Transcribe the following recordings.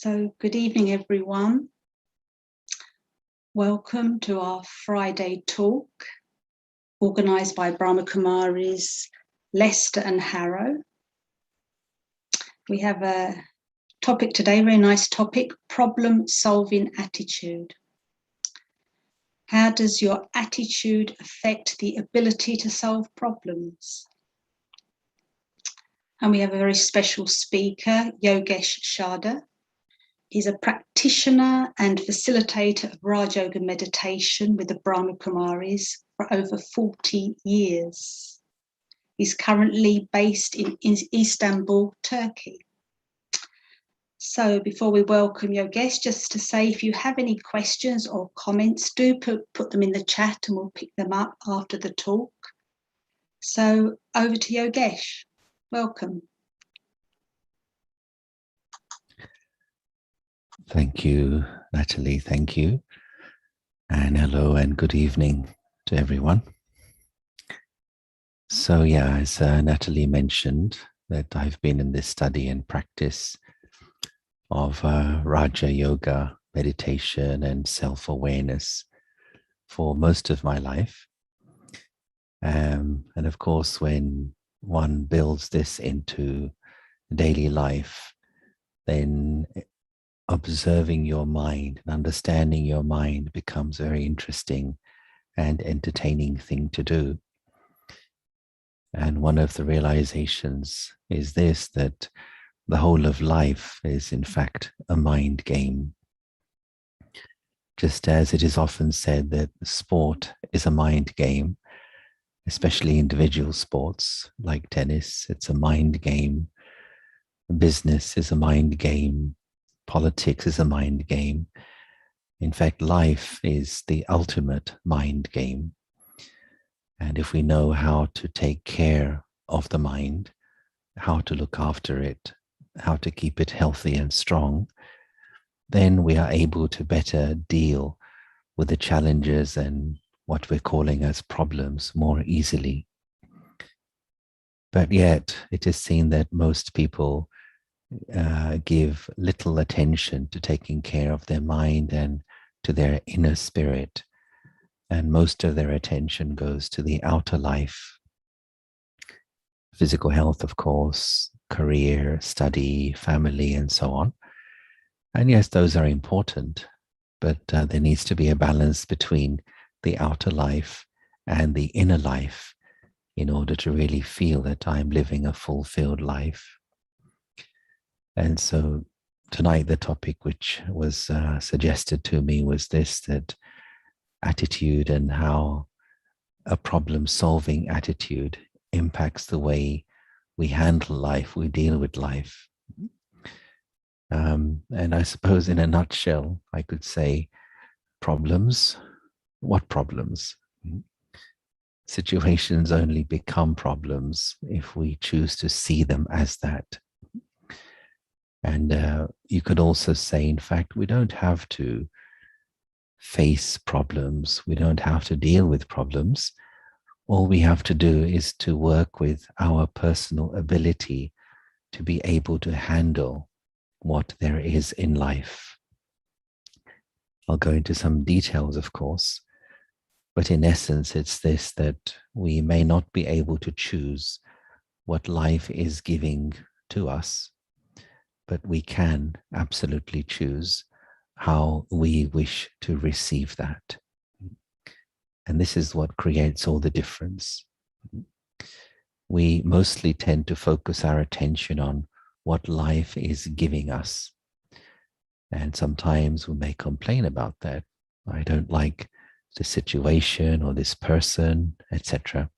So good evening, everyone. Welcome to our Friday talk, organised by Brahma Kumaris, Leicester and Harrow. We have a topic today, very nice topic, problem-solving attitude. How does your attitude affect the ability to solve problems? And we have a very special speaker, Yogesh. He's a practitioner and facilitator of Raj Yoga meditation with the Brahma Kumaris for over 40 years. He's currently based in Istanbul, Turkey. So before we welcome Yogesh, just to say if you have any questions or comments, do put them in the chat and we'll pick them up after the talk. So over to Yogesh. Welcome. Thank you, Natalie. Thank you. And hello and good evening to everyone. So yeah, as Natalie mentioned, that I've been in this study and practice of Raja Yoga, meditation and self-awareness for most of my life. And of course, when one builds this into daily life, then observing your mind and understanding your mind becomes a very interesting and entertaining thing to do. And one of the realizations is this, that the whole of life is in fact a mind game. Just as it is often said that sport is a mind game, especially individual sports like tennis, it's a mind game. Business is a mind game. Politics is a mind game. In fact, life is the ultimate mind game. And if we know how to take care of the mind, how to look after it, how to keep it healthy and strong, then we are able to better deal with the challenges and what we're calling as problems more easily. But yet, it is seen that most people give little attention to taking care of their mind and to their inner spirit. And most of their attention goes to the outer life. Physical health, of course, career, study, family, and so on. And yes, those are important, but there needs to be a balance between the outer life and the inner life in order to really feel that I'm living a fulfilled life. And so tonight the topic which was suggested to me was this, that attitude and how a problem-solving attitude impacts the way we handle life, we deal with life. And I suppose in a nutshell, I could say problems. What problems? Situations only become problems if we choose to see them as that. And you could also say, in fact, we don't have to face problems. We don't have to deal with problems. All we have to do is to work with our personal ability to be able to handle what there is in life. I'll go into some details, of course, but in essence, it's this, that we may not be able to choose what life is giving to us, but we can absolutely choose how we wish to receive that. And this is what creates all the difference. We mostly tend to focus our attention on what life is giving us. And sometimes we may complain about that. I don't like this situation or this person, etc.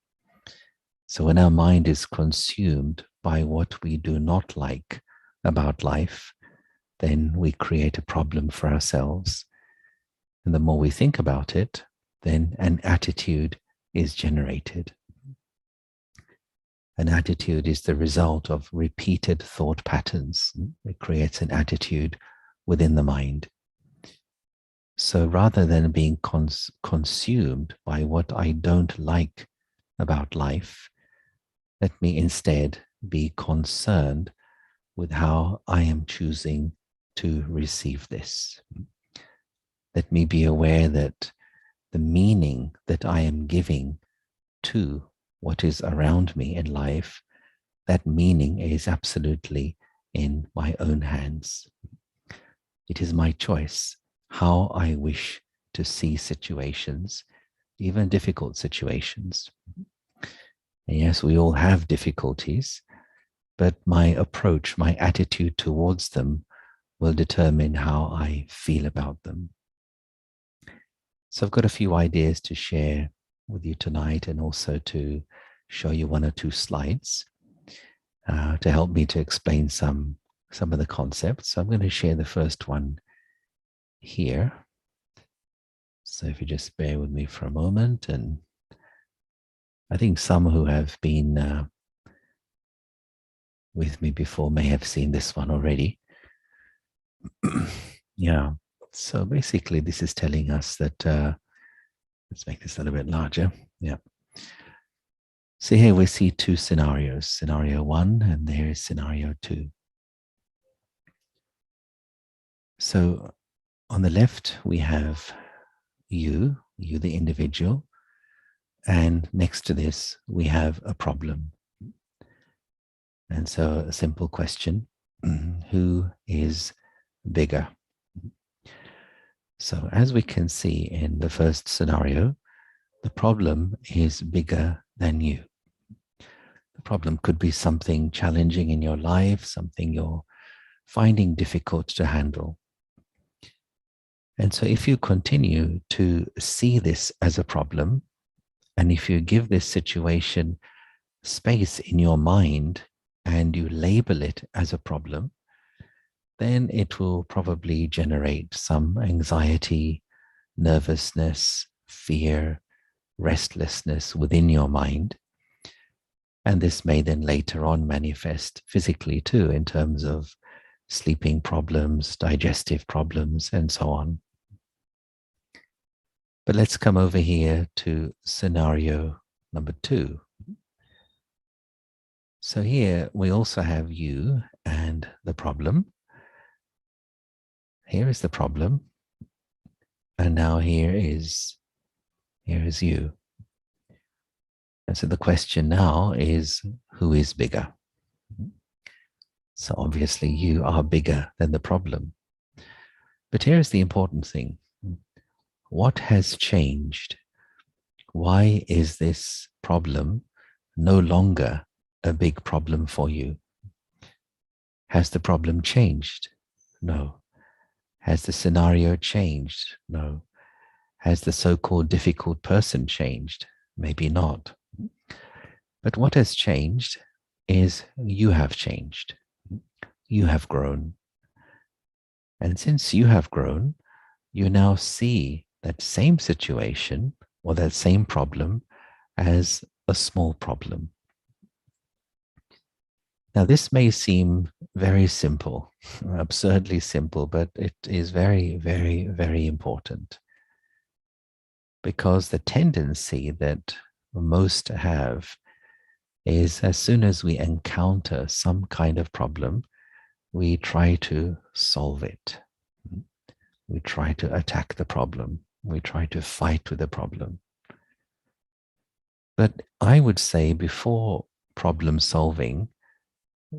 So when our mind is consumed by what we do not like about life, then we create a problem for ourselves. And the more we think about it, then an attitude is generated. An attitude is the result of repeated thought patterns. It creates an attitude within the mind. So rather than being consumed by what I don't like about life, let me instead be concerned with how I am choosing to receive this. Let me be aware that the meaning that I am giving to what is around me in life, that meaning is absolutely in my own hands. It is my choice how I wish to see situations, even difficult situations. And yes, we all have difficulties, but my approach, my attitude towards them will determine how I feel about them. So I've got a few ideas to share with you tonight, and also to show you one or two slides to help me to explain some of the concepts. So I'm going to share the first one here. So if you just bear with me for a moment, and I think some who have been with me before may have seen this one already. Yeah. So basically, this is telling us that, let's make this a little bit larger. Yeah. So here we see two scenarios, scenario 1, and there is scenario 2. So on the left, we have you the individual, and next to this, we have a problem. And so a simple question, who is bigger? So as we can see in the first scenario, the problem is bigger than you. The problem could be something challenging in your life, something you're finding difficult to handle. And so if you continue to see this as a problem, and if you give this situation space in your mind and you label it as a problem, then it will probably generate some anxiety, nervousness, fear, restlessness within your mind. And this may then later on manifest physically too, in terms of sleeping problems, digestive problems, and so on. But let's come over here to scenario number 2. So here we also have you and the problem. Here is the problem. And now here is you. And so the question now is, who is bigger? So obviously you are bigger than the problem. But here's the important thing. What has changed? Why is this problem no longer a big problem for you? Has the problem changed? No. Has the scenario changed? No. Has the so-called difficult person changed? Maybe not. But what has changed is you have changed. You have grown. And since you have grown, you now see that same situation or that same problem as a small problem. Now, this may seem very simple, absurdly simple, but it is very, very, very important. Because the tendency that most have is, as soon as we encounter some kind of problem, we try to solve it. We try to attack the problem. We try to fight with the problem. But I would say before problem solving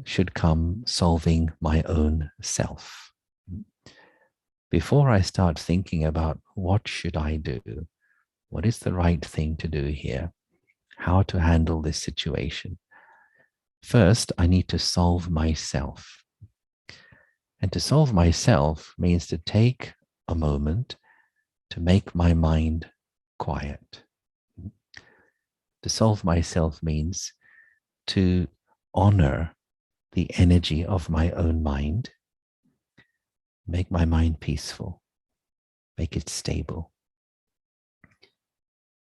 should come solving my own self. Before I start thinking about what should I do, what is the right thing to do here, how to handle this situation, first I need to solve myself. And to solve myself means to take a moment to make my mind quiet. To solve myself means to honor the energy of my own mind, make my mind peaceful, make it stable.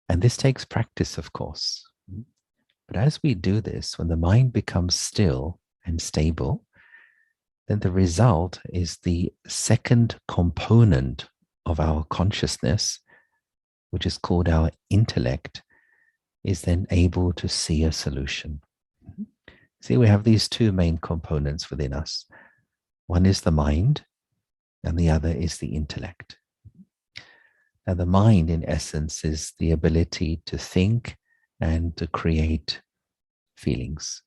And this takes practice, of course. But as we do this, when the mind becomes still and stable, then the result is the second component of our consciousness, which is called our intellect, is then able to see a solution. See, we have these two main components within us. One is the mind, and the other is the intellect. Now, the mind, in essence, is the ability to think and to create feelings.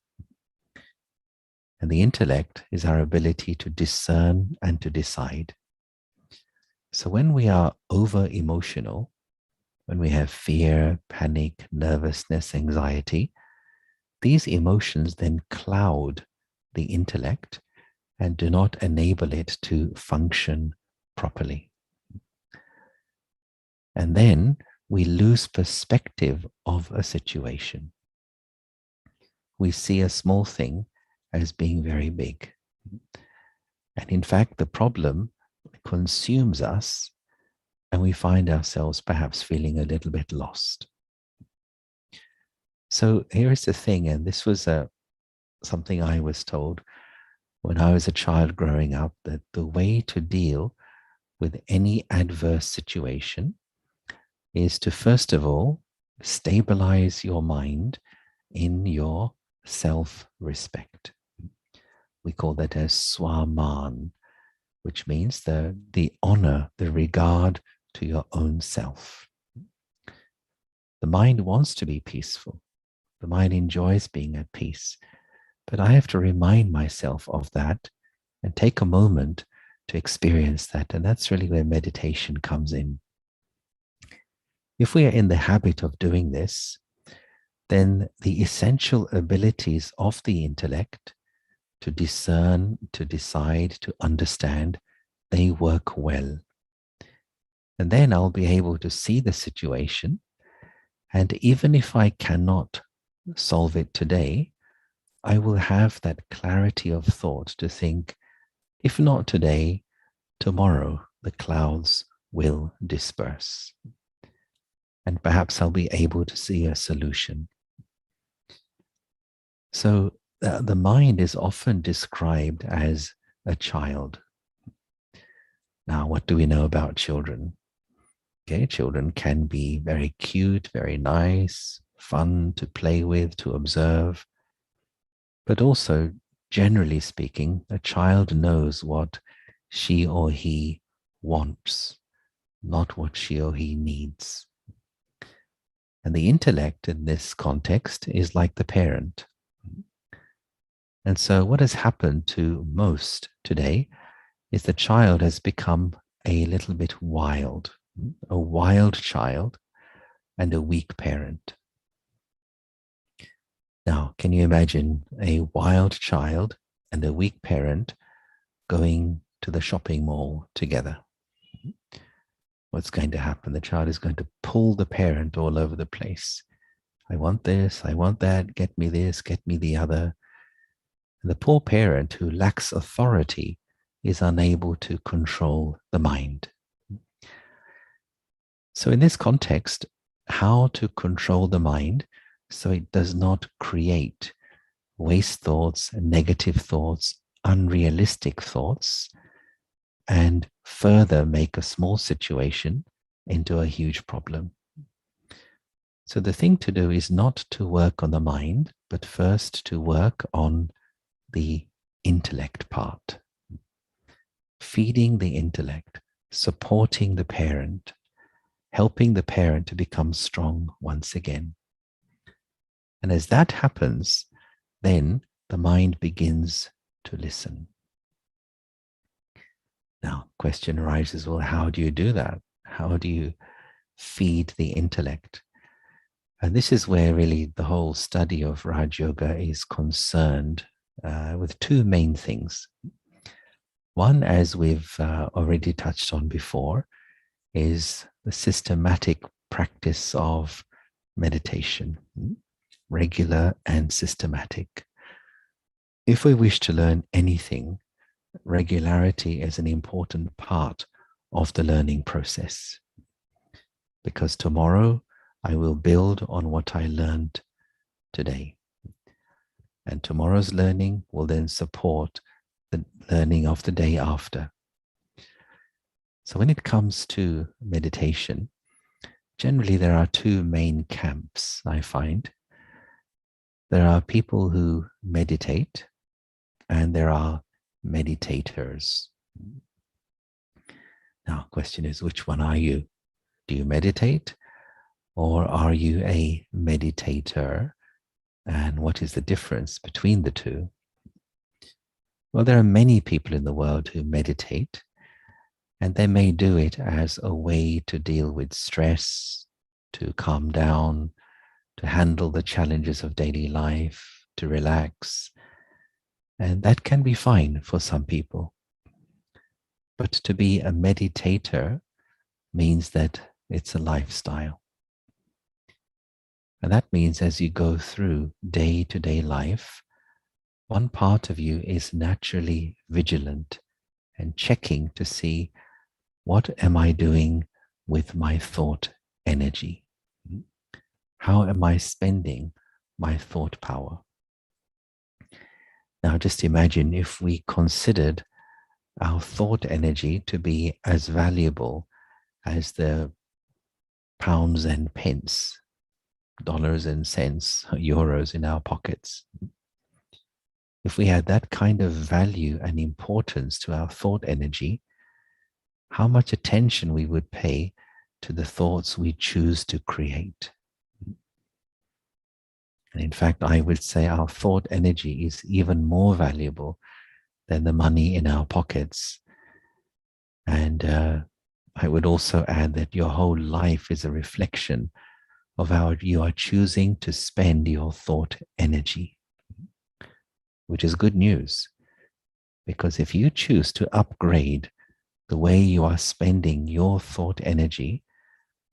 And the intellect is our ability to discern and to decide. So when we are over emotional, when we have fear, panic, nervousness, anxiety, these emotions then cloud the intellect and do not enable it to function properly. And then we lose perspective of a situation. We see a small thing as being very big. And in fact, the problem consumes us, and we find ourselves perhaps feeling a little bit lost. So here is the thing, and this was something I was told when I was a child growing up, that the way to deal with any adverse situation is to, first of all, stabilize your mind in your self-respect. We call that as swaman, which means the honor, the regard to your own self. The mind wants to be peaceful. The mind enjoys being at peace. But I have to remind myself of that and take a moment to experience that. And that's really where meditation comes in. If we are in the habit of doing this, then the essential abilities of the intellect to discern, to decide, to understand, they work well. And then I'll be able to see the situation. And even if I cannot solve it today, I will have that clarity of thought to think, if not today, tomorrow the clouds will disperse. And perhaps I'll be able to see a solution. So the mind is often described as a child. Now, what do we know about children? Okay, children can be very cute, very nice, fun to play with, to observe. But also, generally speaking, a child knows what she or he wants, not what she or he needs. And the intellect in this context is like the parent. And so what has happened to most today is the child has become a little bit wild, a wild child and a weak parent. Now, can you imagine a wild child and a weak parent going to the shopping mall together? What's going to happen? The child is going to pull the parent all over the place. I want this, I want that, get me this, get me the other. And the poor parent who lacks authority is unable to control the mind. So in this context, how to control the mind so it does not create waste thoughts, negative thoughts, unrealistic thoughts, and further make a small situation into a huge problem. So the thing to do is not to work on the mind, but first to work on the intellect part. Feeding the intellect, supporting the parent, helping the parent to become strong once again. And as that happens, then the mind begins to listen. Now, question arises, well, how do you do that? How do you feed the intellect? And this is where really the whole study of Raj Yoga is concerned with two main things. One, as we've already touched on before, is the systematic practice of meditation, regular and systematic. If we wish to learn anything, regularity is an important part of the learning process. Because tomorrow I will build on what I learned today. And tomorrow's learning will then support the learning of the day after. So when it comes to meditation, generally there are two main camps, I find. There are people who meditate, and there are meditators. Now, question is, which one are you? Do you meditate, or are you a meditator? And what is the difference between the two? Well, there are many people in the world who meditate, and they may do it as a way to deal with stress, to calm down, to handle the challenges of daily life, to relax. And that can be fine for some people. But to be a meditator means that it's a lifestyle. And that means as you go through day-to-day life, one part of you is naturally vigilant and checking to see, what am I doing with my thought energy? How am I spending my thought power? Now just imagine if we considered our thought energy to be as valuable as the pounds and pence, dollars and cents, euros in our pockets. If we had that kind of value and importance to our thought energy, how much attention we would pay to the thoughts we choose to create. And in fact, I would say our thought energy is even more valuable than the money in our pockets. And I would also add that your whole life is a reflection of how you are choosing to spend your thought energy, which is good news. Because if you choose to upgrade the way you are spending your thought energy,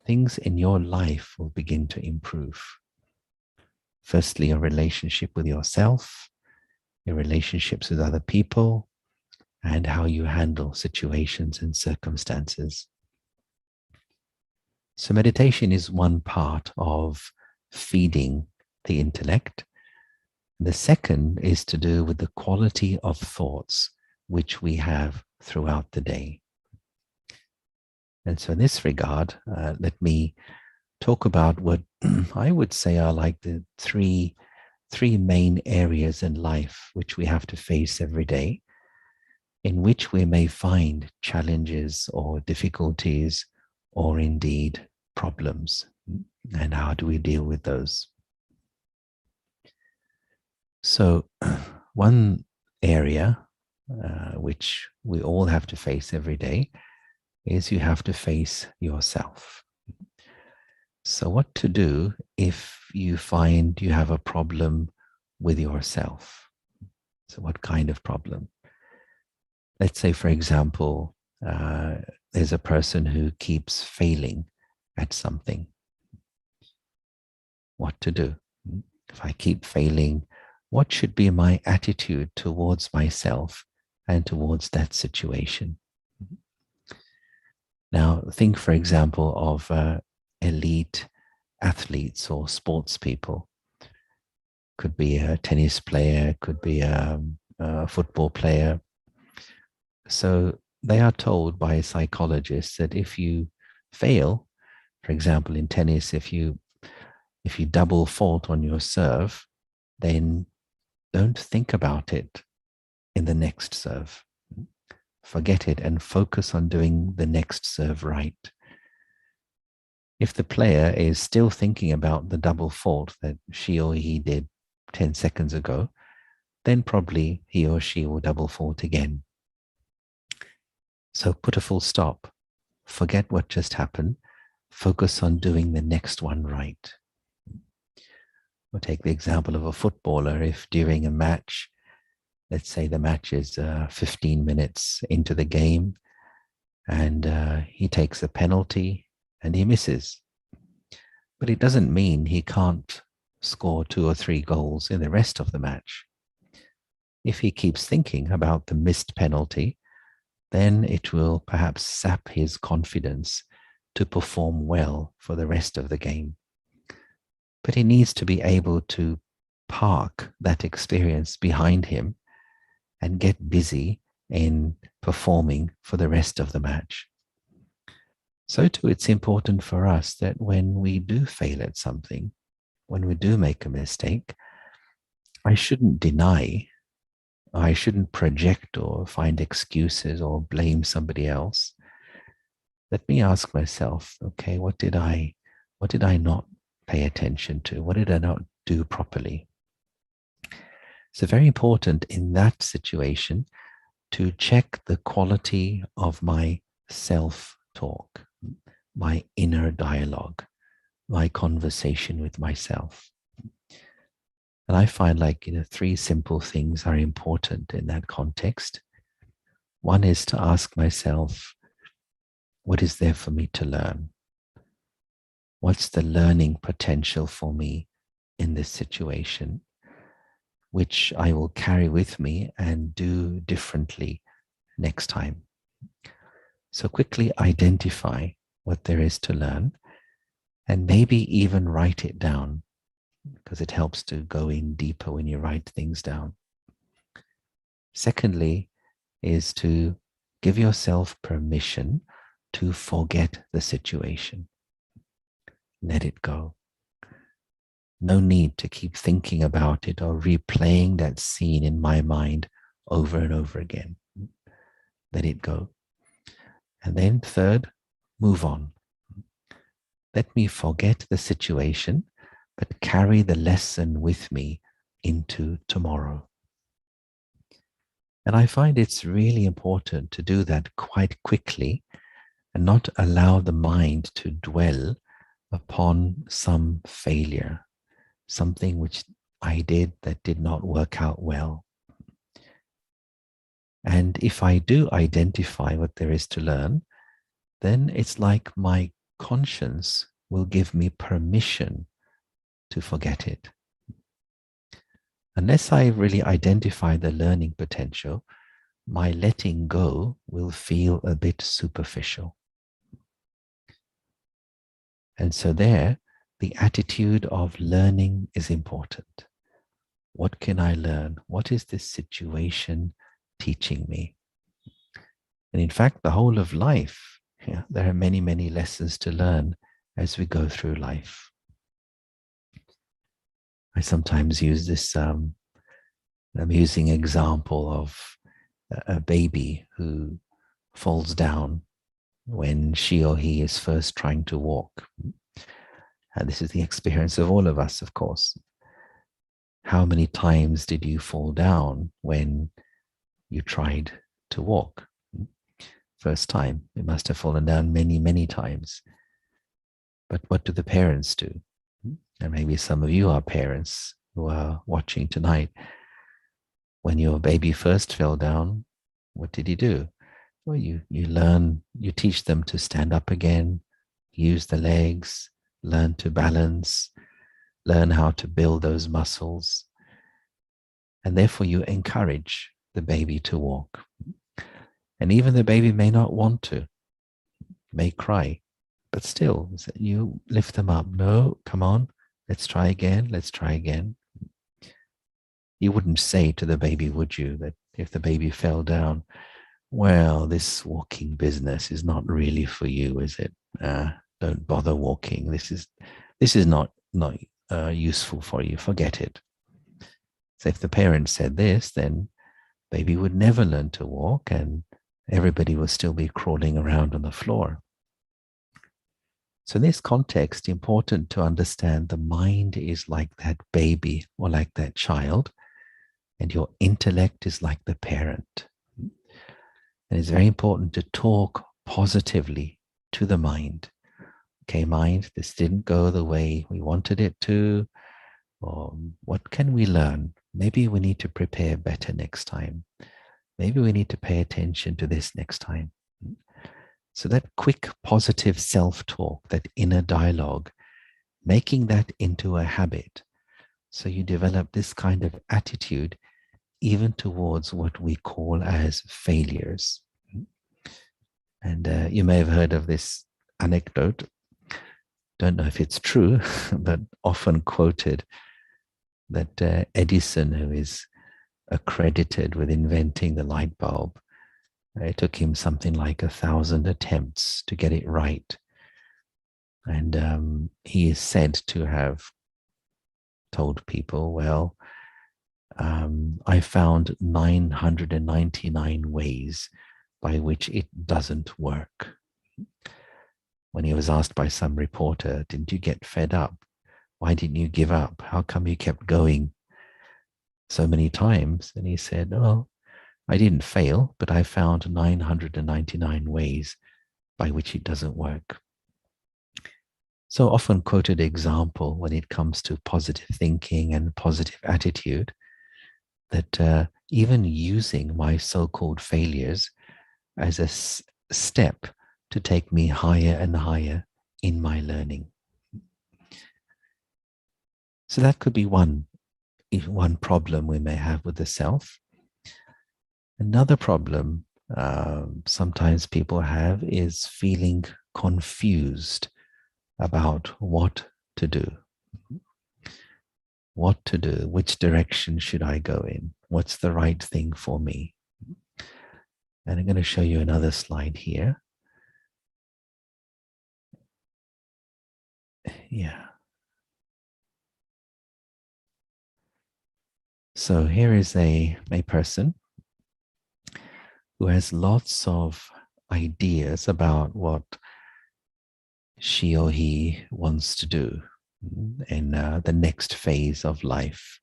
things in your life will begin to improve. Firstly, your relationship with yourself, your relationships with other people, and how you handle situations and circumstances. So meditation is one part of feeding the intellect. The second is to do with the quality of thoughts which we have throughout the day. And so in this regard, let me talk about what I would say are like the three main areas in life which we have to face every day, in which we may find challenges or difficulties or indeed problems. And how do we deal with those? So one area which we all have to face every day is you have to face yourself. So what to do if you find you have a problem with yourself? So what kind of problem? Let's say, for example, there's a person who keeps failing at something. What to do? If I keep failing, what should be my attitude towards myself and towards that situation? Now, think, for example, of elite athletes or sports people. Could be a tennis player, could be a football player. So they are told by psychologists that if you fail, for example, in tennis, if you double fault on your serve, then don't think about it in the next serve. Forget it and focus on doing the next serve right. If the player is still thinking about the double fault that she or he did 10 seconds ago, then probably he or she will double fault again. So put a full stop. Forget what just happened. Focus on doing the next one right. We'll take the example of a footballer. If during a match, let's say the match is 15 minutes into the game, and he takes a penalty and he misses. But it doesn't mean he can't score 2 or 3 goals in the rest of the match. If he keeps thinking about the missed penalty, then it will perhaps sap his confidence to perform well for the rest of the game. But he needs to be able to park that experience behind him and get busy in performing for the rest of the match. So too, it's important for us that when we do fail at something, when we do make a mistake, I shouldn't deny, I shouldn't project or find excuses or blame somebody else. let me ask myself, okay, what did I not pay attention to? What did I not do properly? So very important in that situation to check the quality of my self-talk, my inner dialogue, my conversation with myself. And I find three simple things are important in that context. One is to ask myself, what is there for me to learn? What's the learning potential for me in this situation, which I will carry with me and do differently next time? So quickly identify what there is to learn and maybe even write it down, because it helps to go in deeper when you write things down. Secondly, is to give yourself permission to forget the situation. Let it go. No need to keep thinking about it or replaying that scene in my mind over and over again. Let it go. And then third, move on. Let me forget the situation, but carry the lesson with me into tomorrow. And I find it's really important to do that quite quickly and not allow the mind to dwell upon some failure, something which I did that did not work out well. And if I do identify what there is to learn, then it's like my conscience will give me permission to forget it. Unless I really identify the learning potential, my letting go will feel a bit superficial. And so there, the attitude of learning is important. What can I learn? What is this situation teaching me? And in fact, the whole of life, there are many, many lessons to learn as we go through life. I sometimes use this amusing example of a baby who falls down when she or he is first trying to walk. And this is the experience of all of us, of course. How many times did you fall down when you tried to walk? First time, you must have fallen down many, many times. But what do the parents do? And maybe some of you are parents who are watching tonight. When your baby first fell down, what did you do? Well, you learn, you teach them to stand up again, use the legs, learn to balance, learn how to build those muscles. And therefore you encourage the baby to walk. And even the baby may not want to, may cry, but still you lift them up. No, come on, let's try again, let's try again. You wouldn't say to the baby, would you, that if the baby fell down, well, this walking business is not really for you, is it? Don't bother walking. This is not useful for you. Forget it. So if the parent said this, then baby would never learn to walk and everybody will still be crawling around on the floor. So in this context, important to understand the mind is like that baby or like that child, and your intellect is like the parent. And it's very important to talk positively to the mind. Okay, mind, this didn't go the way we wanted it to. Or what can we learn? Maybe we need to prepare better next time. Maybe we need to pay attention to this next time. So that quick positive self-talk, that inner dialogue, making that into a habit. So you develop this kind of attitude even towards what we call as failures. And you may have heard of this anecdote. Don't know if it's true, but often quoted, that Edison, who is accredited with inventing the light bulb, it took him something like 1,000 attempts to get it right. And he is said to have told people, well, I found 999 ways by which it doesn't work. When he was asked by some reporter, didn't you get fed up? Why didn't you give up? How come you kept going so many times? And he said, well, I didn't fail, but I found 999 ways by which it doesn't work. So often quoted example when it comes to positive thinking and positive attitude, that even using my so-called failures as a step to take me higher and higher in my learning. So that could be one problem we may have with the self. Another problem sometimes people have is feeling confused about what to do. What to do? Which direction should I go in? What's the right thing for me? And I'm going to show you another slide here. Yeah. So here is a person who has lots of ideas about what she or he wants to do in the next phase of life.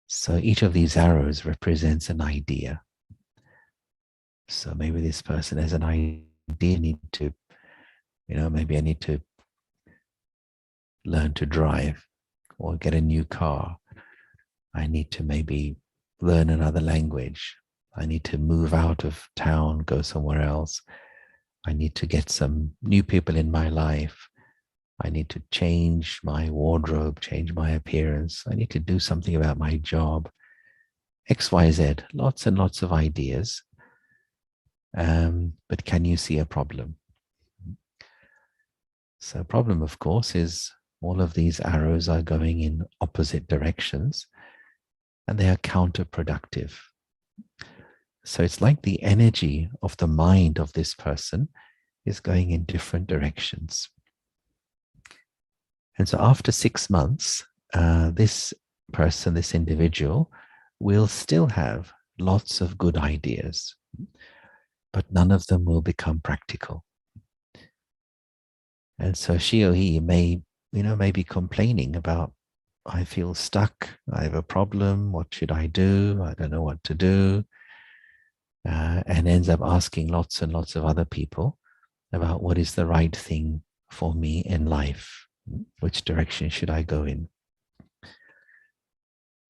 So each of these arrows represents an idea. So maybe this person has an idea, maybe I need to learn to drive or get a new car. I need to maybe learn another language. I need to move out of town, go somewhere else. I need to get some new people in my life. I need to change my wardrobe, change my appearance. I need to do something about my job. X, Y, Z, lots and lots of ideas. But can you see a problem? So problem, of course, is all of these arrows are going in opposite directions and they are counterproductive. So it's like the energy of the mind of this person is going in different directions. And so after 6 months, this person, this individual, will still have lots of good ideas, but none of them will become practical. And so she or he may be complaining about, I feel stuck, I have a problem, what should I do? I don't know what to do. And ends up asking lots and lots of other people about what is the right thing for me in life. Which direction should I go in?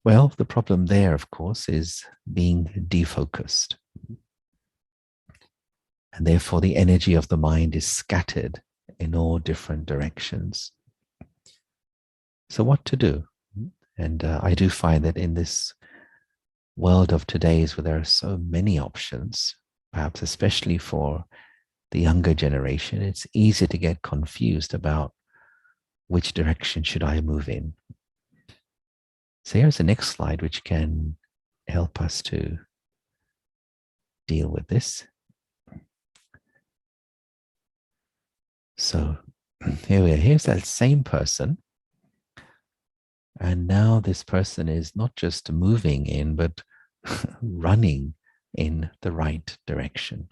Well, the problem there, of course, is being defocused. And therefore, the energy of the mind is scattered in all different directions. So what to do? And I do find that in this world of today's where there are so many options, perhaps especially for the younger generation, it's easy to get confused about which direction should I move in. So here's the next slide, which can help us to deal with this. So here we are. Here's that same person. And now this person is not just moving in, but running in the right direction.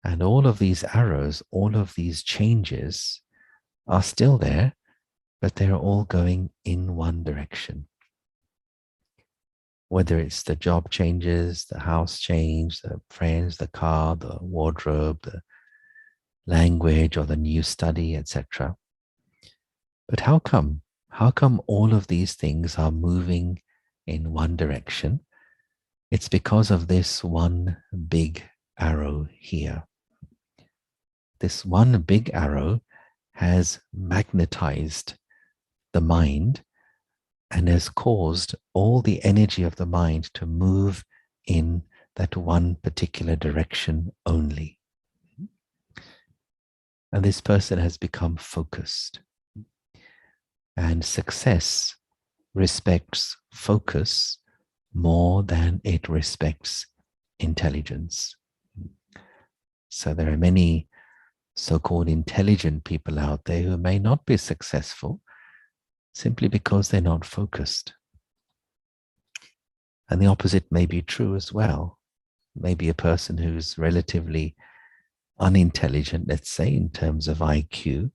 And all of these arrows, all of these changes are still there, but they're all going in one direction. Whether it's the job changes, the house change, the friends, the car, the wardrobe, the language, or the new study, etc. But how come? How come all of these things are moving in one direction? It's because of this one big arrow here. This one big arrow has magnetized the mind and has caused all the energy of the mind to move in that one particular direction only. And this person has become focused. And success respects focus more than it respects intelligence. So there are many so-called intelligent people out there who may not be successful simply because they're not focused. And the opposite may be true as well. Maybe a person who's relatively unintelligent, let's say, in terms of IQ,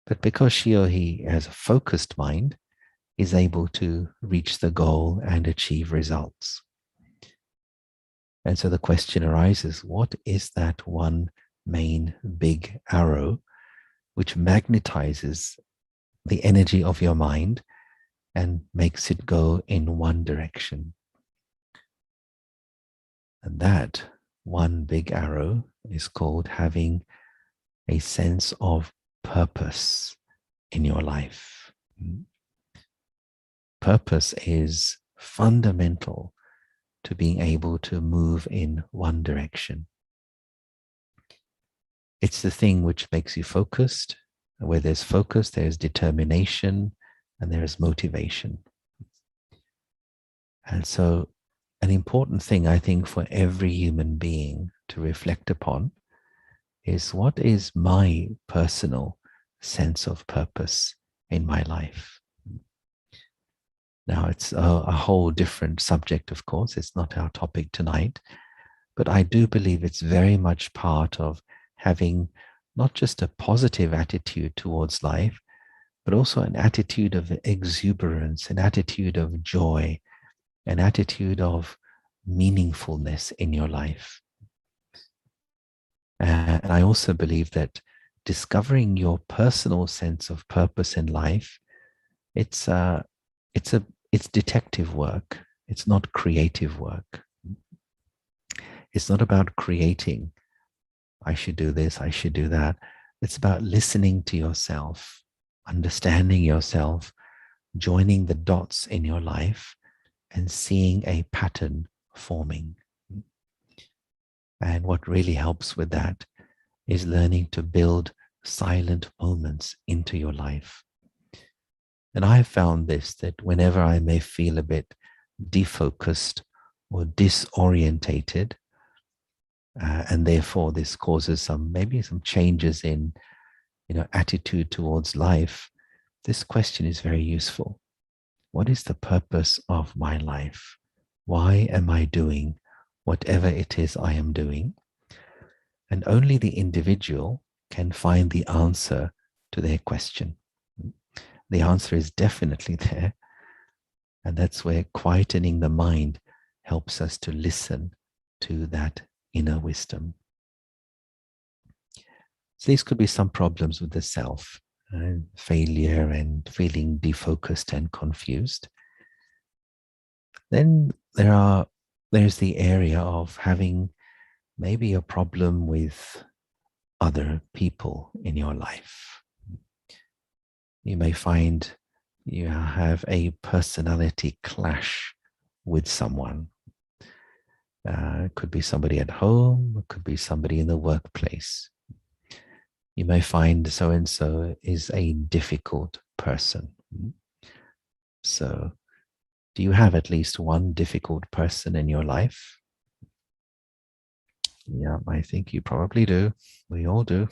but because she or he has a focused mind, is able to reach the goal and achieve results. And so the question arises, what is that one main big arrow which magnetizes the energy of your mind and makes it go in one direction? And that one big arrow is called having a sense of purpose in your life. Purpose is fundamental to being able to move in one direction. It's the thing which makes you focused. Where there's focus, there's determination and there's motivation. And so an important thing, I think, for every human being to reflect upon is, what is my personal sense of purpose in my life? Now, it's a whole different subject, of course. It's not our topic tonight. But I do believe it's very much part of having not just a positive attitude towards life, but also an attitude of exuberance, an attitude of joy, an attitude of meaningfulness in your life. And I also believe that discovering your personal sense of purpose in life, it's detective work. It's not creative work. It's not about creating, I should do this, I should do that. It's about listening to yourself, understanding yourself, joining the dots in your life and seeing a pattern forming. And what really helps with that is learning to build silent moments into your life. And I have found this, that whenever I may feel a bit defocused or disorientated, and therefore this causes maybe some changes in attitude towards life, this question is very useful. What is the purpose of my life? Why am I doing whatever it is I am doing? And only the individual can find the answer to their question. The answer is definitely there. And that's where quietening the mind helps us to listen to that inner wisdom. So these could be some problems with the self, failure and feeling defocused and confused. Then there's the area of having maybe a problem with other people in your life. You may find you have a personality clash with someone. It could be somebody at home, it could be somebody in the workplace. You may find so-and-so is a difficult person. So, do you have at least one difficult person in your life? Yeah, I think you probably do. We all do.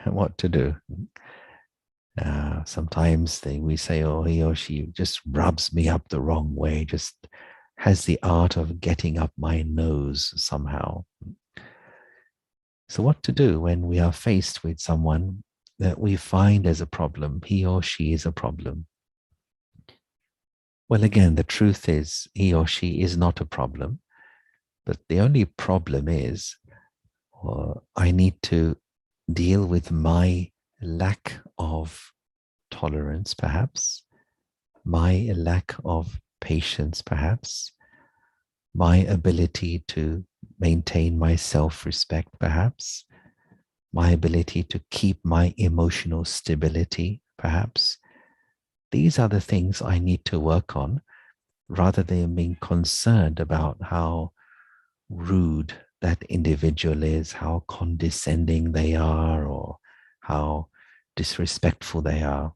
What to do? Sometimes we say, oh, he or she just rubs me up the wrong way, just has the art of getting up my nose somehow. So what to do when we are faced with someone that we find as a problem, he or she is a problem? Well, again, the truth is he or she is not a problem, but the only problem is I need to deal with my lack of tolerance, perhaps, my lack of patience, perhaps, my ability to maintain my self-respect, perhaps, my ability to keep my emotional stability, perhaps. These are the things I need to work on, rather than being concerned about how rude that individual is, how condescending they are, or how disrespectful they are.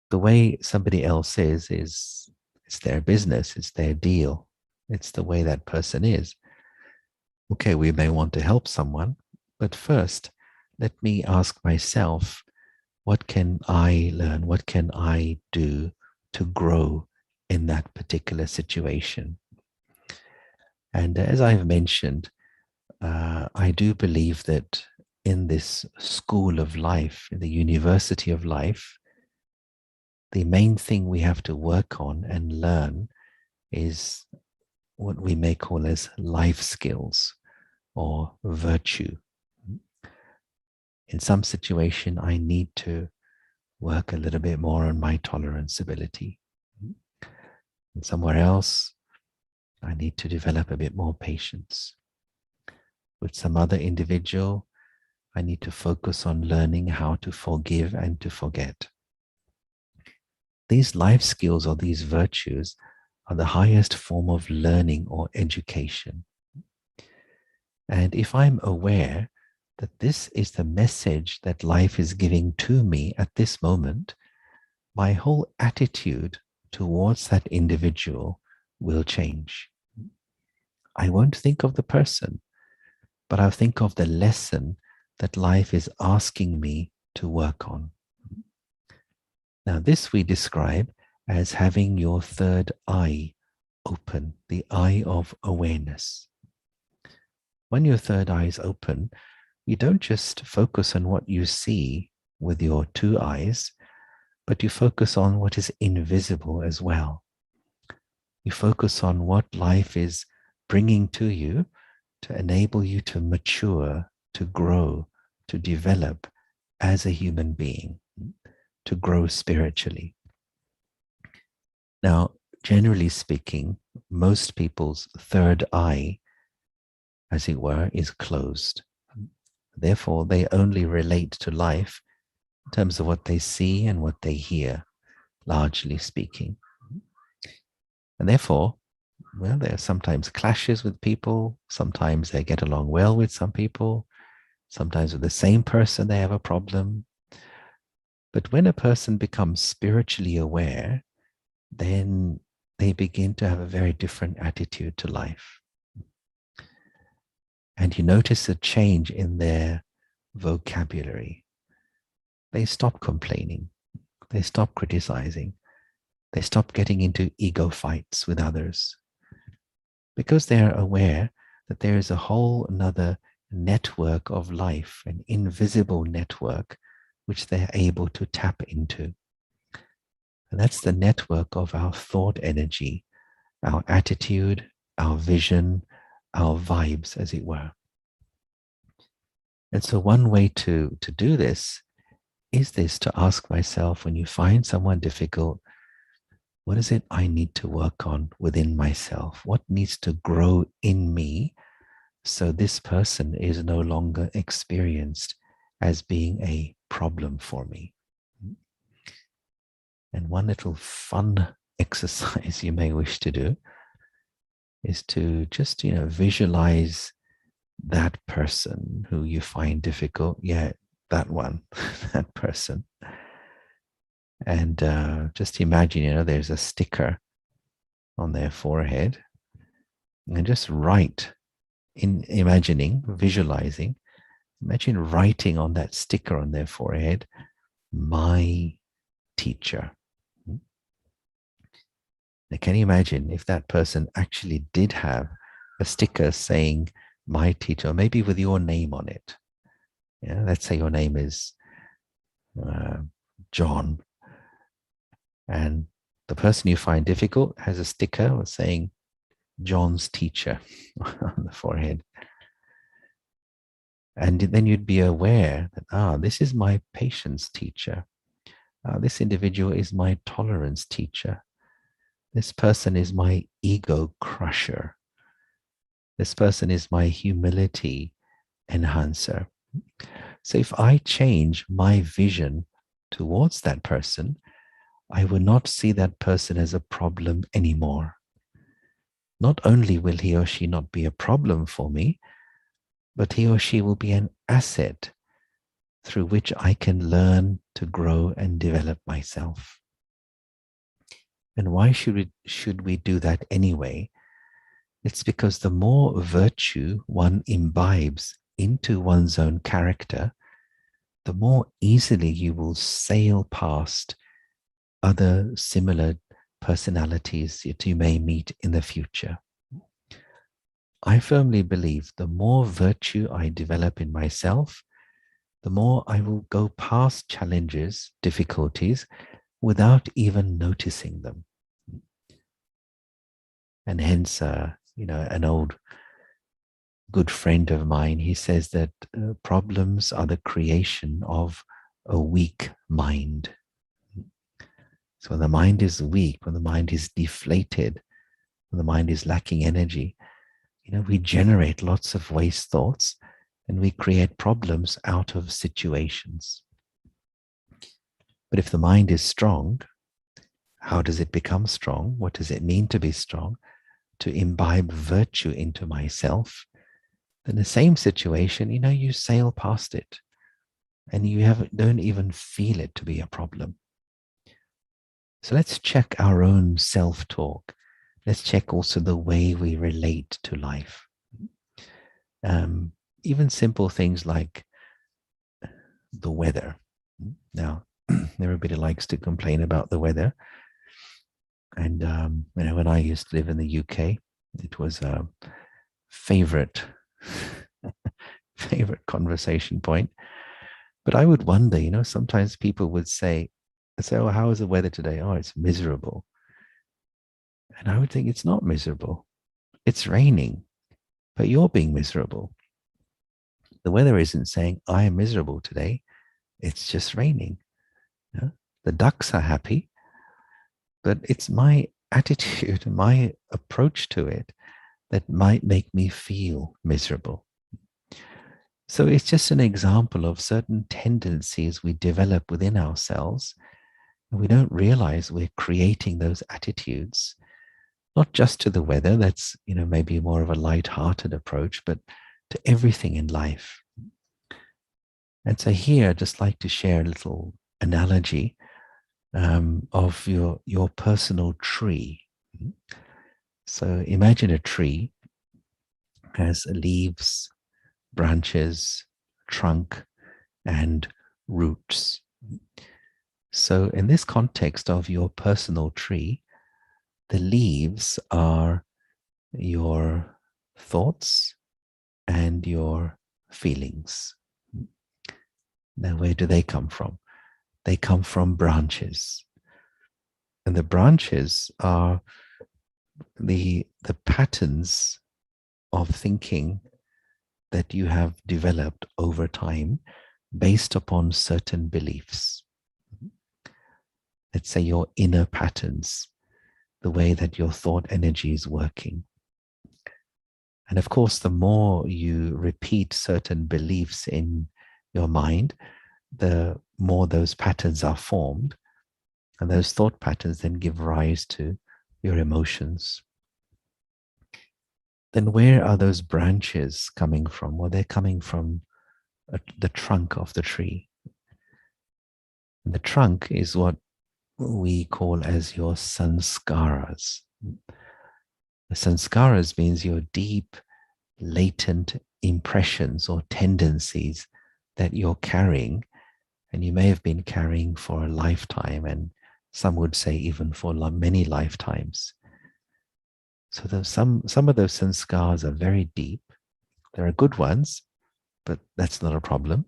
The way somebody else is it's their business, it's their deal, it's the way that person is. Okay, we may want to help someone, but first, let me ask myself, what can I learn? What can I do to grow in that particular situation? And as I've mentioned, I do believe that in this school of life, in the university of life, the main thing we have to work on and learn is what we may call as life skills or virtue. In some situation, I need to work a little bit more on my tolerance ability. And somewhere else, I need to develop a bit more patience. With some other individual, I need to focus on learning how to forgive and to forget. These life skills or these virtues are the highest form of learning or education. And if I'm aware that this is the message that life is giving to me at this moment, my whole attitude towards that individual will change. I won't think of the person, but I'll think of the lesson that life is asking me to work on. Now, this we describe as having your third eye open, the eye of awareness. When your third eye is open, you don't just focus on what you see with your two eyes, but you focus on what is invisible as well. You focus on what life is bringing to you to enable you to mature, to grow, to develop as a human being, to grow spiritually. Now, generally speaking, most people's third eye, as it were, is closed. Therefore, they only relate to life in terms of what they see and what they hear, largely speaking. And therefore, well, there are sometimes clashes with people. Sometimes they get along well with some people. Sometimes with the same person, they have a problem. But when a person becomes spiritually aware, then they begin to have a very different attitude to life. And you notice a change in their vocabulary. They stop complaining. They stop criticizing. They stop getting into ego fights with others. Because they are aware that there is a whole another network of life, an invisible network, which they're able to tap into. And that's the network of our thought energy, our attitude, our vision, our vibes, as it were. And so one way to do this is this, to ask myself, when you find someone difficult, what is it I need to work on within myself? What needs to grow in me so this person is no longer experienced as being a problem for me? And one little fun exercise you may wish to do is to just, visualize that person who you find difficult. Yeah, that one, that person. And just imagine, there's a sticker on their forehead, and just write, in imagining, visualizing, imagine writing on that sticker on their forehead, my teacher. Now, can you imagine if that person actually did have a sticker saying my teacher, maybe with your name on it? Yeah, let's say your name is John, and the person you find difficult has a sticker saying John's teacher on the forehead. And then you'd be aware that, this is my patience teacher. This individual is my tolerance teacher. This person is my ego crusher. This person is my humility enhancer. So if I change my vision towards that person, I will not see that person as a problem anymore. Not only will he or she not be a problem for me, but he or she will be an asset through which I can learn to grow and develop myself. And why should we do that anyway? It's because the more virtue one imbibes into one's own character, the more easily you will sail past other similar personalities that you may meet in the future. I firmly believe the more virtue I develop in myself, the more I will go past challenges, difficulties, without even noticing them. And hence, an old good friend of mine, he says that problems are the creation of a weak mind. So when the mind is weak, when the mind is deflated, when the mind is lacking energy, we generate lots of waste thoughts and we create problems out of situations. But if the mind is strong, how does it become strong? What does it mean to be strong? To imbibe virtue into myself. Then the same situation, you sail past it and you don't even feel it to be a problem. So let's check our own self-talk. Let's check also the way we relate to life. Even simple things like the weather. Now, everybody likes to complain about the weather. And, when I used to live in the UK, it was a favorite conversation point. But I would wonder, sometimes people would say, oh, how is the weather today? Oh, it's miserable. And I would think it's not miserable. It's raining, but you're being miserable. The weather isn't saying, I am miserable today. It's just raining. The ducks are happy, but it's my attitude, my approach to it that might make me feel miserable. So it's just an example of certain tendencies we develop within ourselves. And we don't realize we're creating those attitudes, not just to the weather, that's, maybe more of a light-hearted approach, but to everything in life. And so here, I'd just like to share a little analogy of your personal tree. So imagine a tree has leaves, branches, trunk, and roots. So in this context of your personal tree, the leaves are your thoughts and your feelings. Now, where do they come from? They come from branches. And the branches are the patterns of thinking that you have developed over time based upon certain beliefs. Let's say your inner patterns, the way that your thought energy is working. And of course, the more you repeat certain beliefs in your mind, the more those patterns are formed. And those thought patterns then give rise to your emotions. Then where are those branches coming from? Well, they're coming from the trunk of the tree. And the trunk is what we call as your sanskaras. The sanskaras means your deep, latent impressions or tendencies that you're carrying, and you may have been carrying for a lifetime, and some would say even for many lifetimes. So some of those sanskars are very deep. There are good ones, but that's not a problem.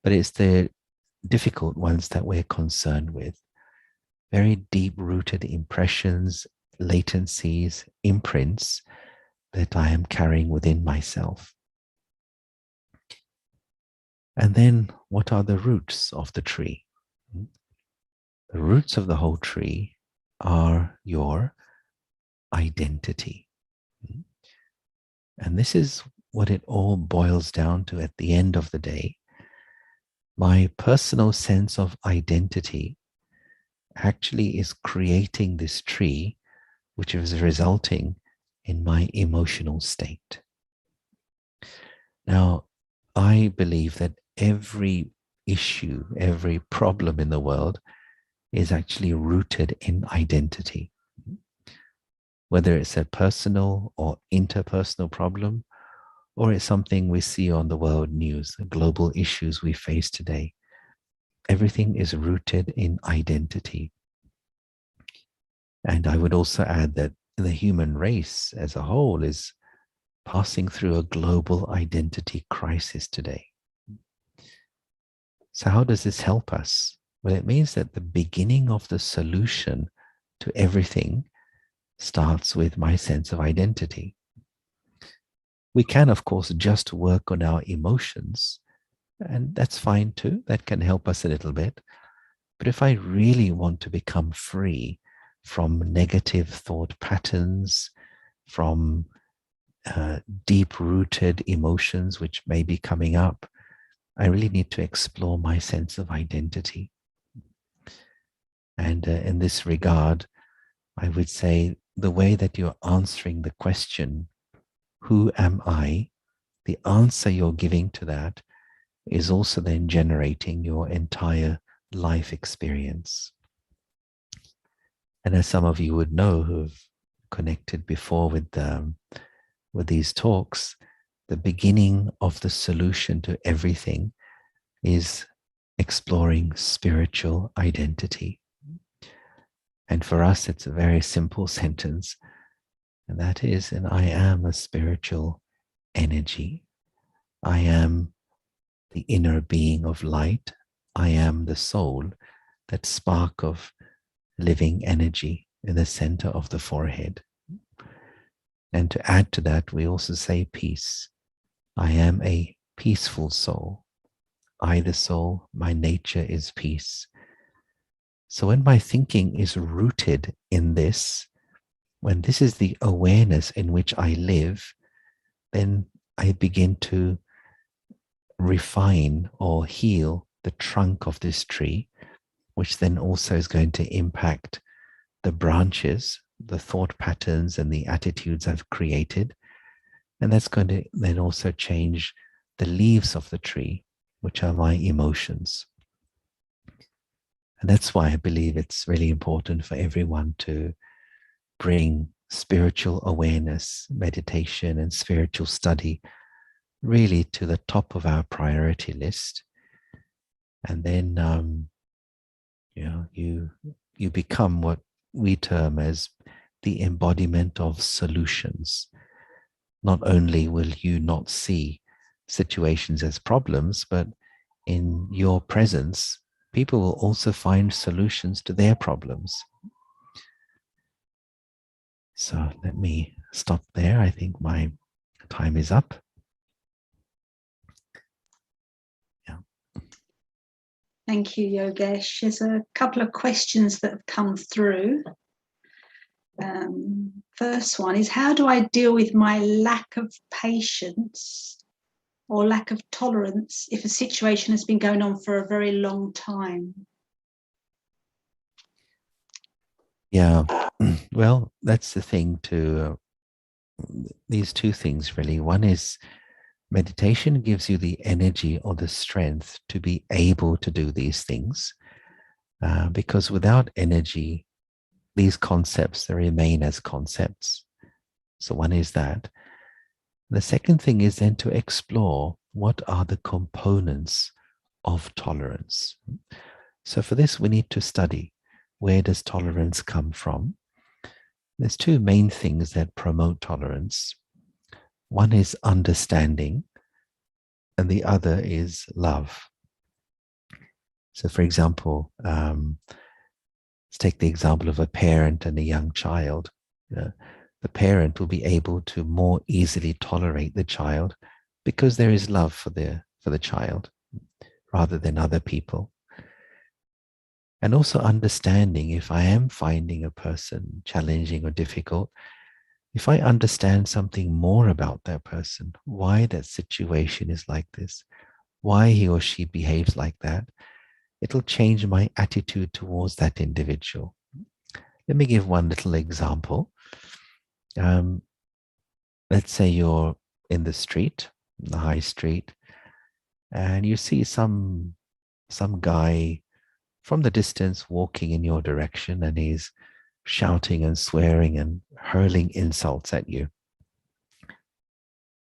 But it's the difficult ones that we're concerned with. Very deep-rooted impressions, latencies, imprints that I am carrying within myself. And then what are the roots of the tree? The roots of the whole tree are your identity. And this is what it all boils down to at the end of the day. My personal sense of identity actually is creating this tree, which is resulting in my emotional state. Now, I believe that every issue, every problem in the world is actually rooted in identity. Whether it's a personal or interpersonal problem, or it's something we see on the world news, the global issues we face today, everything is rooted in identity. And I would also add that the human race as a whole is passing through a global identity crisis today. So how does this help us? Well, it means that the beginning of the solution to everything starts with my sense of identity. We can, of course, just work on our emotions, and that's fine too. That can help us a little bit. But if I really want to become free from negative thought patterns, from deep-rooted emotions which may be coming up, I really need to explore my sense of identity. And in this regard, I would say the way that you're answering the question, who am I? The answer you're giving to that is also then generating your entire life experience. And as some of you would know who've connected before with these talks, the beginning of the solution to everything is exploring spiritual identity. And for us, it's a very simple sentence, and that is, and I am a spiritual energy. I am the inner being of light. I am the soul, that spark of living energy in the center of the forehead. And to add to that, we also say peace. I am a peaceful soul. I, the soul, my nature is peace. So when my thinking is rooted in this, when this is the awareness in which I live, then I begin to refine or heal the trunk of this tree, which then also is going to impact the branches, the thought patterns and the attitudes I've created. And that's going to then also change the leaves of the tree, which are my emotions. And that's why I believe it's really important for everyone to bring spiritual awareness, meditation, and spiritual study really to the top of our priority list. And then, you become what we term as the embodiment of solutions. Not only will you not see situations as problems, but in your presence, people will also find solutions to their problems. So let me stop there. I think my time is up. Yeah. Thank you, Yogesh. There's a couple of questions that have come through. First one is, how do I deal with my lack of patience or lack of tolerance if a situation has been going on for a very long time? Yeah, well, that's the thing to these two things really. One is meditation gives you the energy or the strength to be able to do these things, because without energy, these concepts, they remain as concepts. So one is that. The second thing is then to explore what are the components of tolerance. So for this, we need to study, where does tolerance come from? There's two main things that promote tolerance. One is understanding, and the other is love. So for example, let's take the example of a parent and a young child. The parent will be able to more easily tolerate the child because there is love for the child rather than other people. And also understanding, if I am finding a person challenging or difficult, if I understand something more about that person, why that situation is like this, why he or she behaves like that, it'll change my attitude towards that individual. Let me give one little example. Let's say you're in the street, the high street, and you see some guy from the distance walking in your direction, and he's shouting and swearing and hurling insults at you.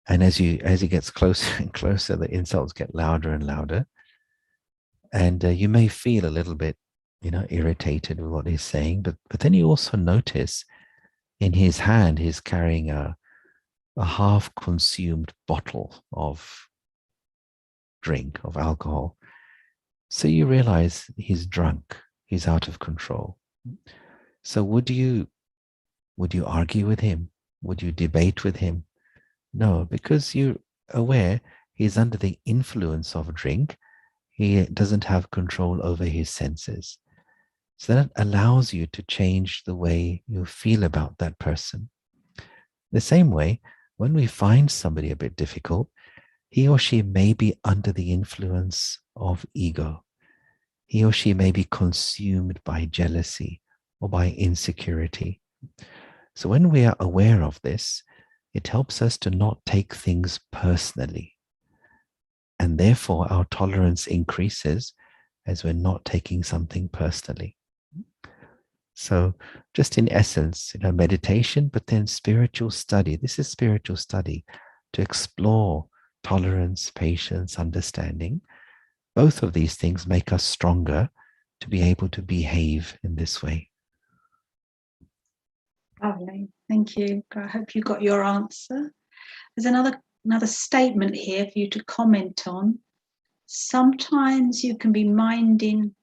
And as he gets closer and closer, the insults get louder and louder. And you may feel a little bit, irritated with what he's saying, but then you also notice in his hand, he's carrying a a half-consumed bottle of drink, of alcohol. So you realize he's drunk, he's out of control. So would you argue with him? Would you debate with him? No, because you're aware he's under the influence of drink. He doesn't have control over his senses. So that allows you to change the way you feel about that person. The same way, when we find somebody a bit difficult, he or she may be under the influence of ego. He or she may be consumed by jealousy or by insecurity. So when we are aware of this, it helps us to not take things personally. And therefore, our tolerance increases as we're not taking something personally. So just in essence, meditation, but then spiritual study. This is spiritual study to explore tolerance, patience, understanding. Both of these things make us stronger to be able to behave in this way. Lovely, thank you. I hope you got your answer. There's another statement here for you to comment on. Sometimes you can be minding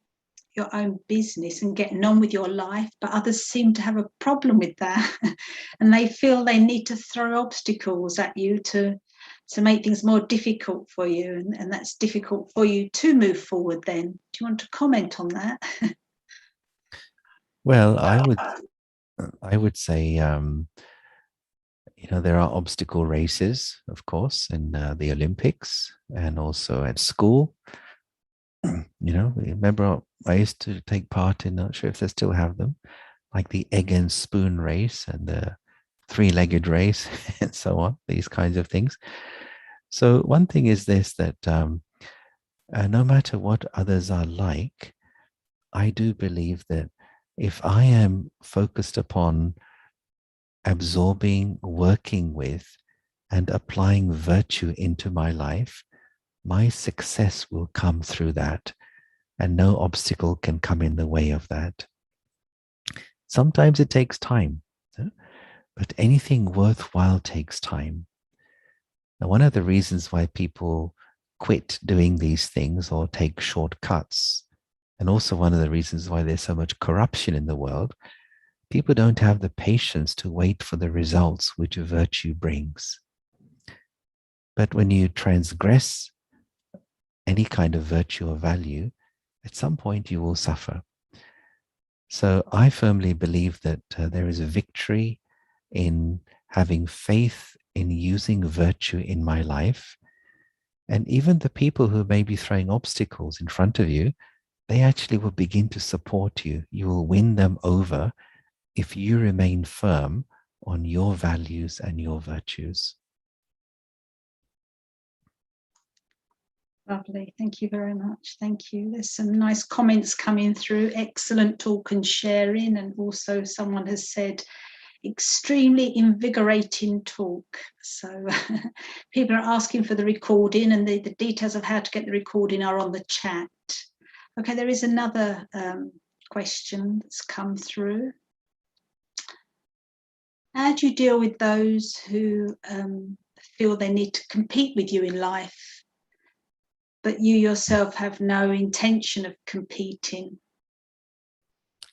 your own business and getting on with your life, but others seem to have a problem with that and they feel they need to throw obstacles at you to make things more difficult for you, and that's difficult for you to move forward then. Do you want to comment on that? Well, I would say, there are obstacle races, of course, in the Olympics and also at school. Remember I used to take part in, not sure if they still have them, like the egg and spoon race and the three-legged race and so on, these kinds of things. So one thing is this, that no matter what others are like, I do believe that if I am focused upon absorbing, working with, and applying virtue into my life, my success will come through that, and no obstacle can come in the way of that. Sometimes it takes time, but anything worthwhile takes time. Now, one of the reasons why people quit doing these things or take shortcuts, and also one of the reasons why there's so much corruption in the world, people don't have the patience to wait for the results which virtue brings. But when you transgress any kind of virtue or value, at some point you will suffer. So I firmly believe that there is a victory in having faith in using virtue in my life. And even the people who may be throwing obstacles in front of you, they actually will begin to support you. You will win them over if you remain firm on your values and your virtues. Lovely, thank you very much. Thank you. There's some nice comments coming through. Excellent talk and sharing. And also someone has said, extremely invigorating talk. So people are asking for the recording, and the details of how to get the recording are on the chat. Okay, there is another question that's come through. How do you deal with those who feel they need to compete with you in life, but you yourself have no intention of competing?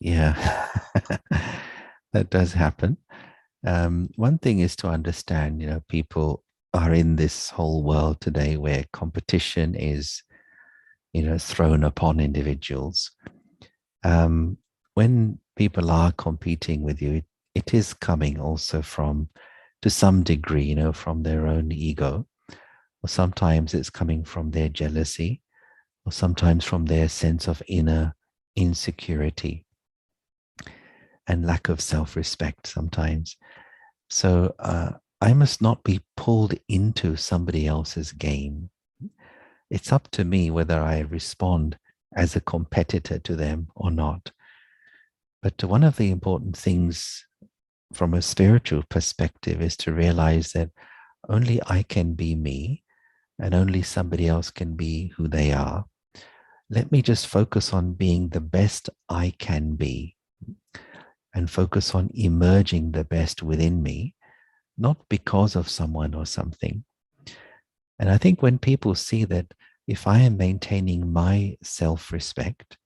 Yeah, that does happen. One thing is to understand, people are in this whole world today where competition is, thrown upon individuals. When people are competing with you, it is coming also from, to some degree, from their own ego, or sometimes it's coming from their jealousy, or sometimes from their sense of inner insecurity and lack of self-respect sometimes. So I must not be pulled into somebody else's game. It's up to me whether I respond as a competitor to them or not. But one of the important things from a spiritual perspective is to realize that only I can be me, and only somebody else can be who they are. Let me just focus on being the best I can be, and focus on emerging the best within me, not because of someone or something. And I think when people see that if I am maintaining my self-respect,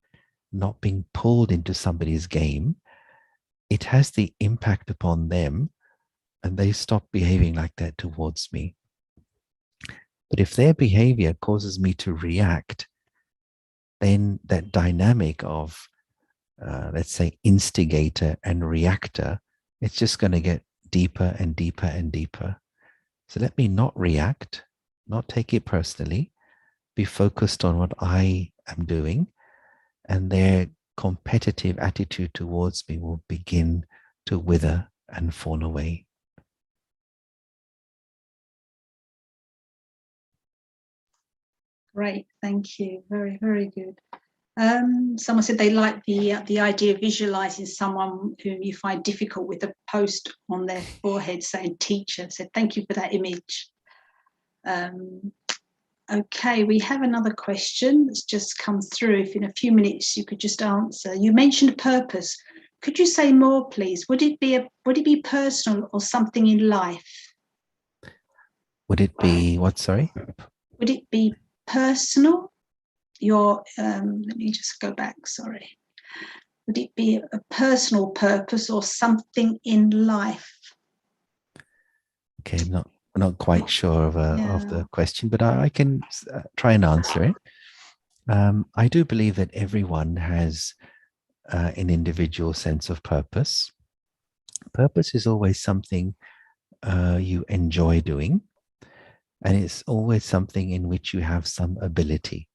not being pulled into somebody's game, it has the impact upon them and they stop behaving like that towards me. But if their behavior causes me to react, then that dynamic of, let's say, instigator and reactor, it's just going to get deeper and deeper and deeper. So let me not react, not take it personally, be focused on what I am doing, and their competitive attitude towards me will begin to wither and fall away. Great, thank you. Very, very good. Someone said they like the idea of visualizing someone whom you find difficult with a post on their forehead saying teacher. So thank you for that image. Okay, we have another question that's just come through. If in a few minutes you could just answer. You mentioned purpose. Could you say more, please? Would it be personal or something in life? Would it be what, sorry? Would it be personal? Let me just go back, sorry. Would it be a personal purpose or something in life? Okay, I'm not quite sure of the question, but I can try and answer it. I do believe that everyone has an individual sense of purpose. Purpose is always something you enjoy doing, and it's always something in which you have some ability.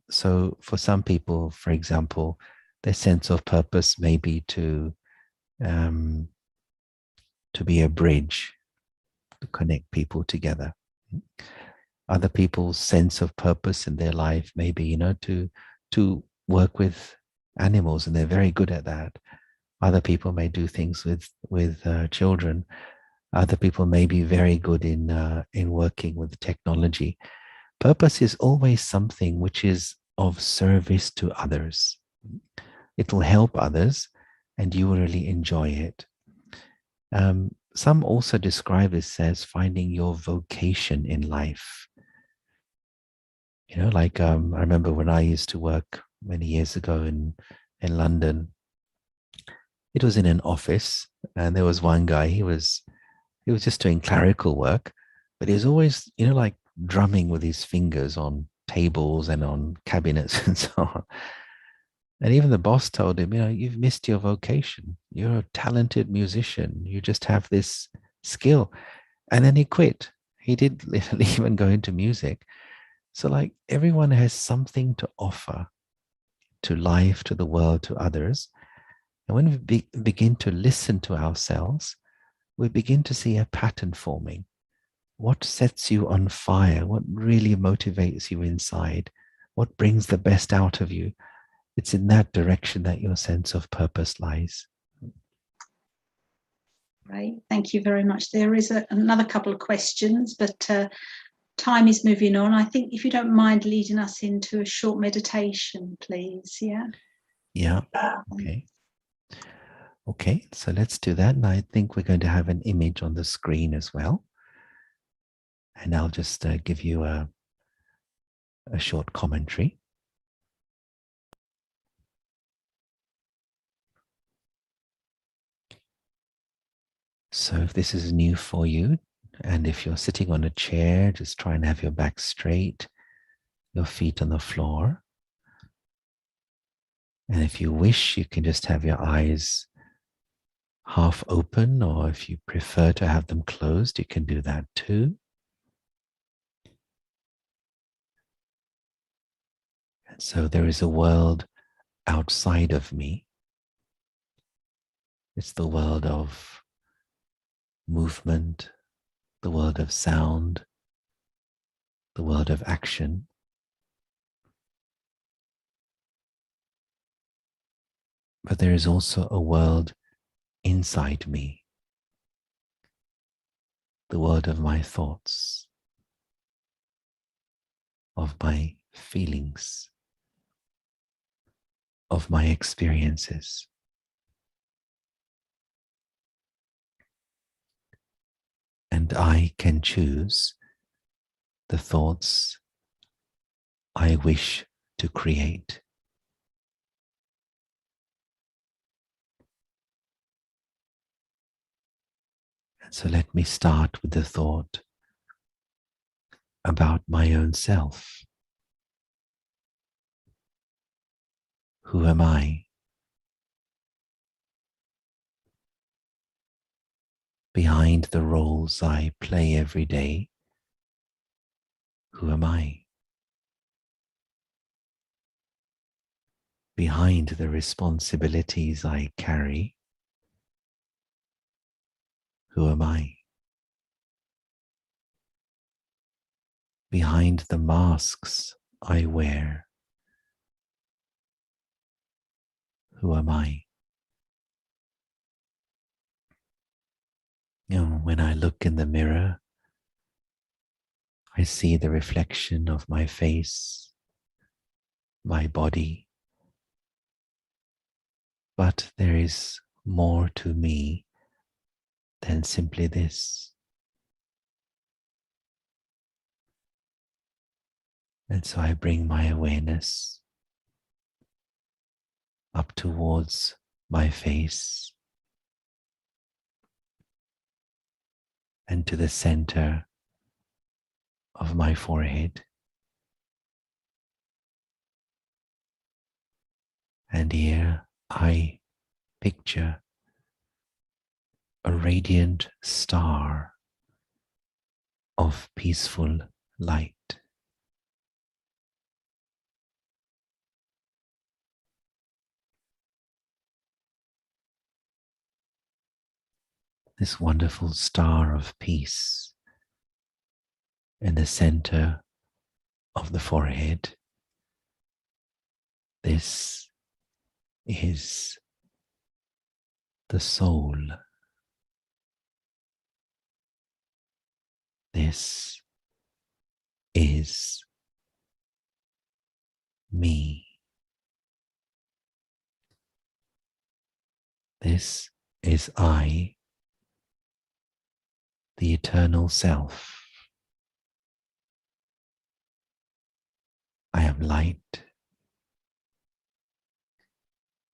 So for some people, for example, their sense of purpose may be to be a bridge to connect people together. Other people's sense of purpose in their life may be, to work with animals, and they're very good at that. Other people may do things with children. Other people may be very good in working with technology. Purpose is always something which is of service to others. It will help others, and you will really enjoy it. Some also describe this as finding your vocation in life. Like I remember when I used to work many years ago in London. It was in an office, and there was one guy. He was just doing clerical work, but he was always, like drumming with his fingers on tables and on cabinets and so on. And even the boss told him, you've missed your vocation. You're a talented musician. You just have this skill. And then he quit. He didn't even go into music. So like everyone has something to offer to life, to the world, to others. And when we begin to listen to ourselves, we begin to see a pattern forming. What sets you on fire? What really motivates you inside? What brings the best out of you? It's in that direction that your sense of purpose lies. Right, thank you very much. There is another couple of questions, but time is moving on. I think if you don't mind leading us into a short meditation, please. Yeah. Yeah. Okay. Okay, so let's do that. And I think we're going to have an image on the screen as well. And I'll just give you a short commentary. So if this is new for you, and if you're sitting on a chair, just try and have your back straight, your feet on the floor. And if you wish, you can just have your eyes half open, or if you prefer to have them closed, you can do that too. And so there is a world outside of me. It's the world of movement, the world of sound, the world of action. But there is also a world inside me, the world of my thoughts, of my feelings, of my experiences. And I can choose the thoughts I wish to create. And so let me start with the thought about my own self. Who am I? Behind the roles I play every day, who am I? Behind the responsibilities I carry, who am I? Behind the masks I wear, who am I? You know, when I look in the mirror, I see the reflection of my face, my body, but there is more to me than simply this. And so I bring my awareness up towards my face and to the center of my forehead. And here I picture a radiant star of peaceful light. This wonderful star of peace in the center of the forehead. This is the soul. This is me. This is I, the eternal self. I am light.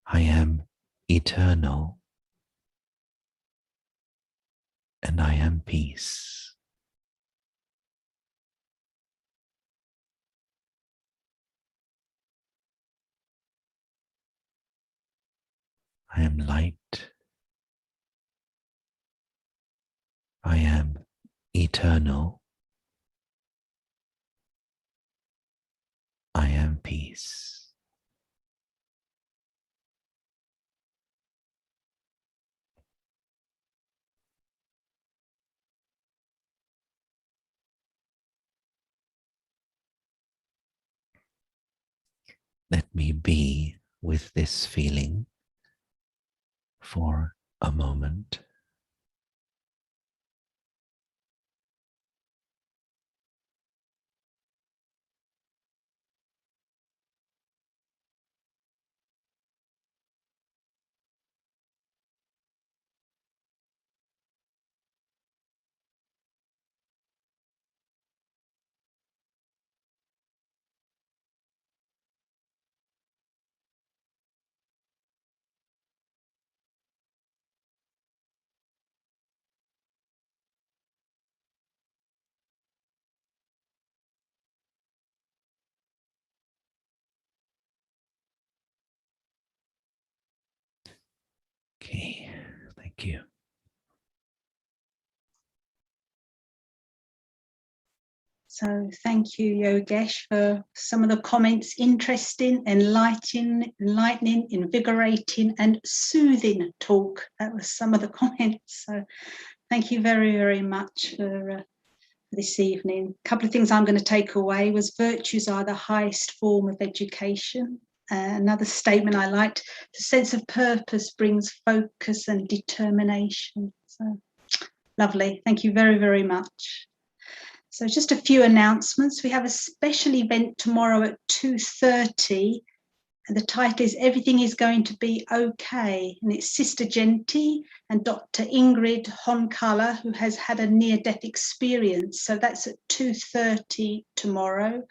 I am eternal. And I am peace. I am light. I am eternal. I am peace. Let me be with this feeling for a moment. Okay, thank you. So thank you, Yogesh, for some of the comments. Interesting, enlightening, invigorating, and soothing talk. That was some of the comments. So thank you very, very much for this evening. A couple of things I'm going to take away was virtues are the highest form of education. Another statement I liked, the sense of purpose brings focus and determination. So lovely. Thank you very, very much. So just a few announcements. We have a special event tomorrow at 2:30 And the title is Everything is Going to Be Okay. And it's Sister Genti and Dr. Ingrid Honkala, who has had a near-death experience. So that's at 2:30 tomorrow.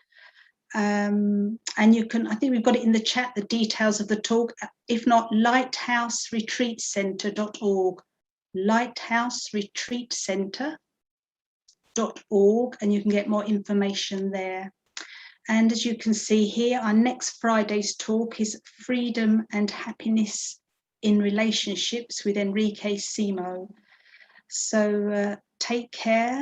And you can, I think we've got it in the chat, the details of the talk. If not, lighthouseretreatcentre.org, lighthouseretreatcentre.org, and you can get more information there. And as you can see here, our next Friday's talk is Freedom and Happiness in Relationships with Enrique Simo. So take care.